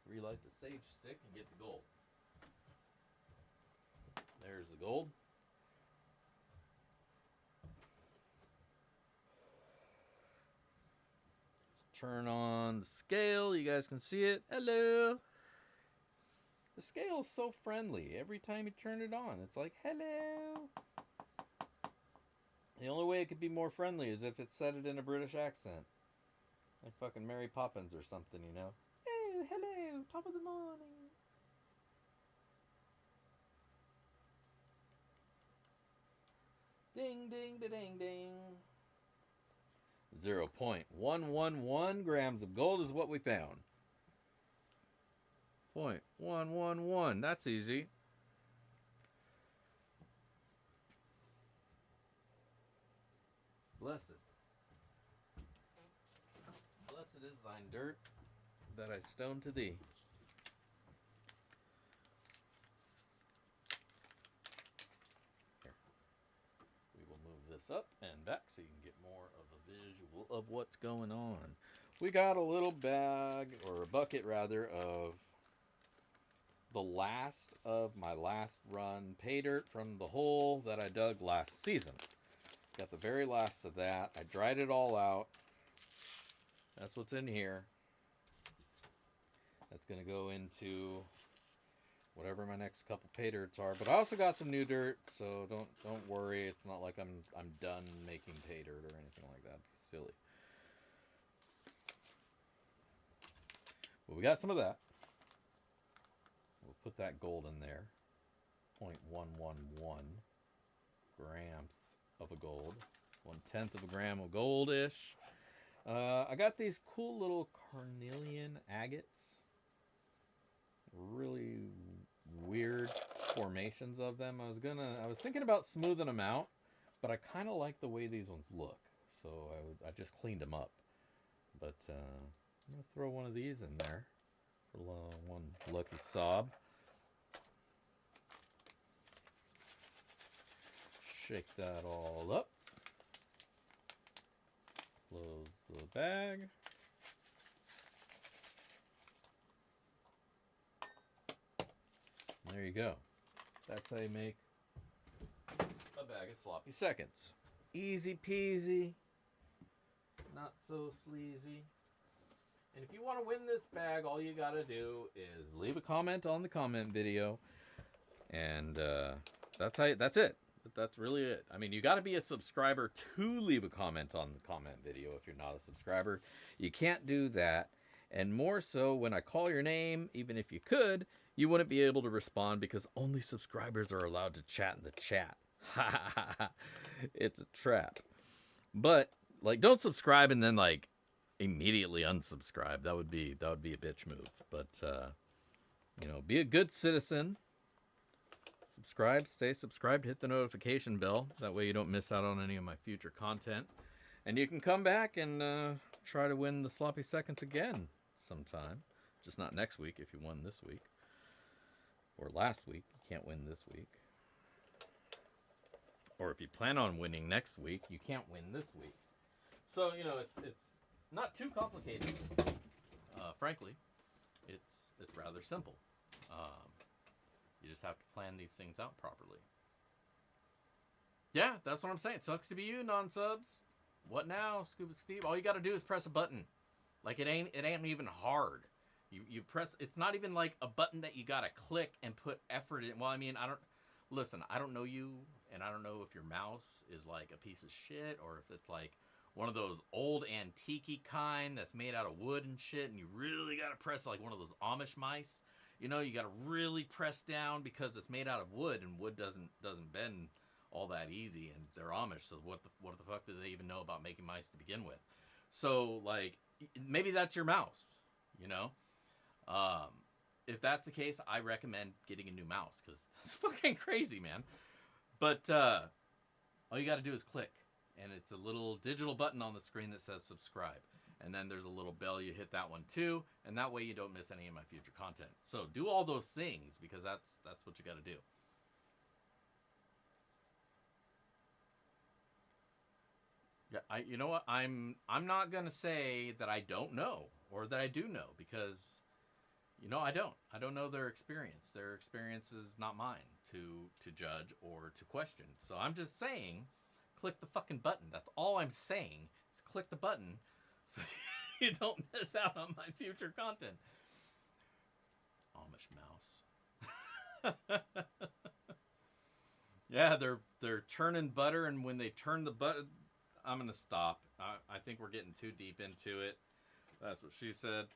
Relight the sage stick and get the gold. There's the gold. Let's turn on the scale. You guys can see it. Hello. The scale is so friendly. Every time you turn it on, it's like, hello. The only way it could be more friendly is if it said it in a British accent. Like fucking Mary Poppins or something, you know? Oh, hello, top of the morning. Ding, ding, da, ding, ding. 0.111 grams of gold is what we found. 0.111. That's easy. Blessed. Blessed is thine dirt that I stone to thee. Here. We will move this up and back so you can get more of a visual of what's going on. We got a little bag, or a bucket rather, of the last of my last run pay dirt from the hole that I dug last season. Got the very last of that. I dried it all out. That's what's in here. That's going to go into whatever my next couple pay dirts are. But I also got some new dirt, so don't worry. It's not like I'm done making pay dirt or anything like that. It's silly. But we got some of that. We'll put that gold in there. 0.111 grams of a gold. 1/10 of a gram of goldish. I got these cool little carnelian agates. Really weird formations of them. I was thinking about smoothing them out, but I kind of like the way these ones look, so I just cleaned them up. But I'm gonna throw one of these in there for one lucky sob. Shake that all up. Close the bag. There you go. That's how you make a bag of sloppy seconds. Easy peasy. Not so sleazy. And if you want to win this bag, all you got to do is leave a comment on the comment video. And that's it. That's really it. I mean, you got to be a subscriber to leave a comment on the comment video if you're not a subscriber. You can't do that. And more so, when I call your name, even if you could, you wouldn't be able to respond because only subscribers are allowed to chat in the chat. It's a trap. But like, don't subscribe and then like immediately unsubscribe. That would be a bitch move. But you know, be a good citizen. Subscribe, stay subscribed, hit the notification bell. That way you don't miss out on any of my future content. And you can come back and try to win the sloppy seconds again sometime. Just not next week if you won this week. Or last week. You can't win this week. Or if you plan on winning next week, you can't win this week. So, you know, it's not too complicated. Frankly, it's rather simple. You just have to plan these things out properly. Yeah, that's what I'm saying. Sucks to be you, non-subs. What now, Scuba Steve? All you got to do is press a button. Like, it ain't even hard. You press. It's not even like a button that you got to click and put effort in. Well, I mean, I don't know you, and I don't know if your mouse is like a piece of shit or if it's like one of those old antique kind that's made out of wood and shit, and you really got to press like one of those Amish mice. You know, you got to really press down because it's made out of wood, and wood doesn't bend all that easy, and they're Amish, so what the fuck do they even know about making mice to begin with? So, like, maybe that's your mouse, you know? If that's the case, I recommend getting a new mouse, because that's fucking crazy, man. But all you got to do is click, and it's a little digital button on the screen that says subscribe. And then there's a little bell, you hit that one too, and that way you don't miss any of my future content. So do all those things, because that's what you got to do. Yeah, you know what? I'm not gonna say that I don't know or that I do know, because you know I don't know their experience. Their experience is not mine to judge or to question. So I'm just saying, click the fucking button. That's all I'm saying. Is click the button. So you don't miss out on my future content. Amish mouse. Yeah, they're churning butter, and when they turn the butter, I'm gonna stop. I think we're getting too deep into it. That's what she said.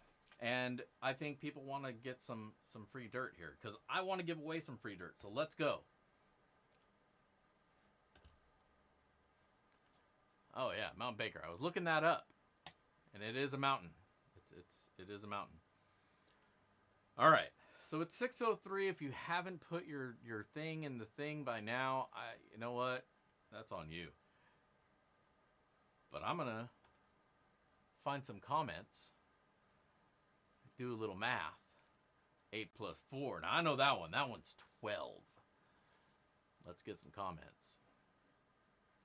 And I think people want to get some free dirt here, because I want to give away some free dirt. So let's go. Oh yeah, Mount Baker. I was looking that up. And it is a mountain. It is a mountain. All right. So it's 6:03. If you haven't put your thing in the thing by now, you know what? That's on you. But I'm gonna find some comments. Do a little math. 8 plus 4. Now I know that one. That one's 12. Let's get some comments.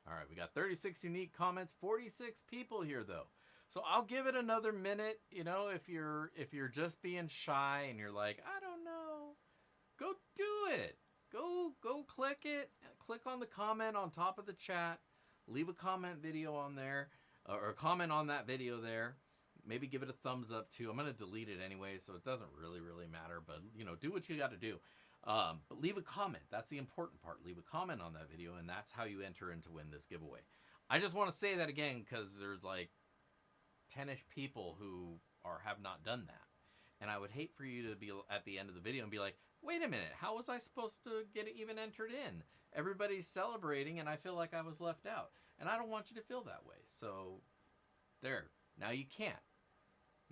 All right, we got 36 unique comments. 46 people here though. So I'll give it another minute, you know, if you're just being shy and you're like, I don't know, go do it. Go click it. Click on the comment on top of the chat. Leave a comment video on there, or a comment on that video there. Maybe give it a thumbs up too. I'm going to delete it anyway, so it doesn't really matter, but you know, do what you got to do. But leave a comment. That's the important part. Leave a comment on that video, and that's how you enter in to win this giveaway. I just want to say that again, because there's like 10-ish people who have not done that. And I would hate for you to be at the end of the video and be like, wait a minute, how was I supposed to get it even entered in? Everybody's celebrating and I feel like I was left out. And I don't want you to feel that way. So, there. Now you can't.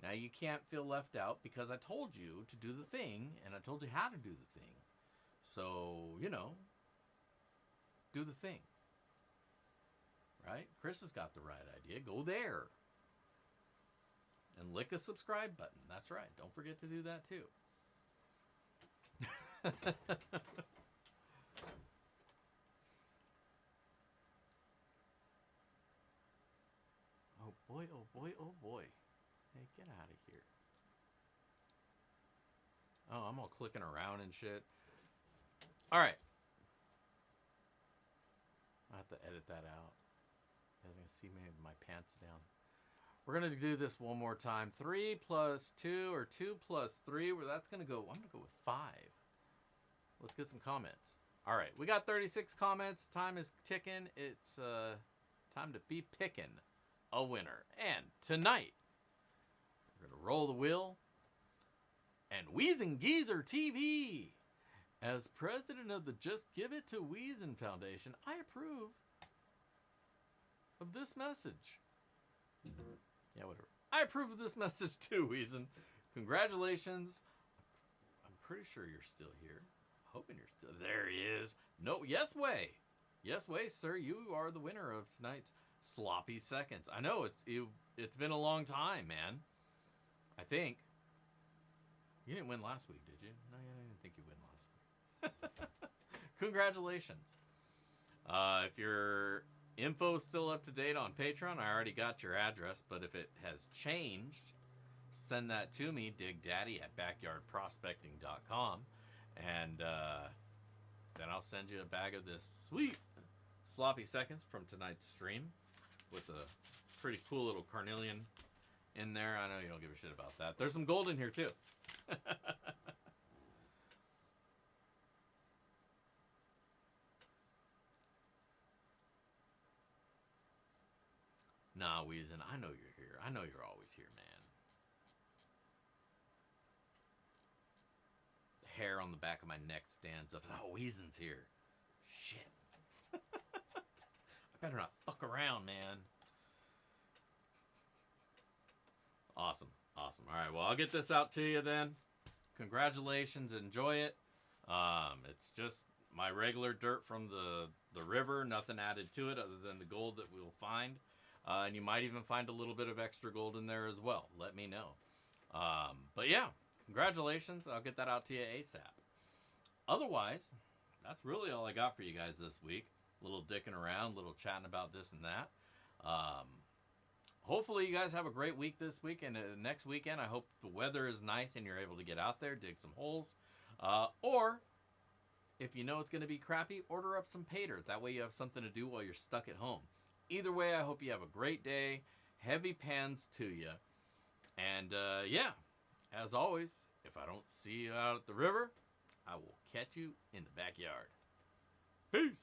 Now you can't feel left out, because I told you to do the thing, and I told you how to do the thing. So, you know, do the thing. Right? Chris has got the right idea. Go there. And lick the subscribe button. That's right. Don't forget to do that too. Oh boy, oh boy, oh boy. Hey, get out of here. Oh, I'm all clicking around and shit. All right. I have to edit that out. You guys can see me with my pants down. We're gonna do this one more time. 3 plus 2 or 2 plus 3. Where that's gonna go. I'm gonna go with 5. Let's get some comments. All right, we got 36 comments. Time is ticking. It's time to be picking a winner. And tonight, we're gonna roll the wheel. And Wheezin' Geezer TV, as president of the Just Give It to Wheezin' Foundation, I approve of this message. Yeah, whatever. I approve of this message too, Wheezin'. Congratulations. I'm pretty sure you're still here. Hoping you're still there. He is. No, yes way. Yes way, sir. You are the winner of tonight's sloppy seconds. I know it's been a long time, man. I think. You didn't win last week, did you? No, I didn't think you win last week. Congratulations. If your info is still up to date on Patreon, I already got your address, but if it has changed, send that to me, digdaddy at backyardprospecting.com, and then I'll send you a bag of this sweet sloppy seconds from tonight's stream with a pretty cool little carnelian in there. I know you don't give a shit about that. There's some gold in here too. Nah, Weezin, I know you're here. I know you're always here, man. The hair on the back of my neck stands up. Oh, Weezin's here. Shit. I better not fuck around, man. Awesome. Awesome. All right, well, I'll get this out to you then. Congratulations. Enjoy it. It's just my regular dirt from the river. Nothing added to it other than the gold that we'll find. And you might even find a little bit of extra gold in there as well. Let me know. But yeah, congratulations. I'll get that out to you ASAP. Otherwise, that's really all I got for you guys this week. A little dicking around, a little chatting about this and that. Hopefully you guys have a great week this week, and next weekend I hope the weather is nice and you're able to get out there, dig some holes. Or, if you know it's going to be crappy, order up some pay dirt. That way you have something to do while you're stuck at home. Either way, I hope you have a great day. Heavy pans to you. And yeah, as always, if I don't see you out at the river, I will catch you in the backyard. Peace.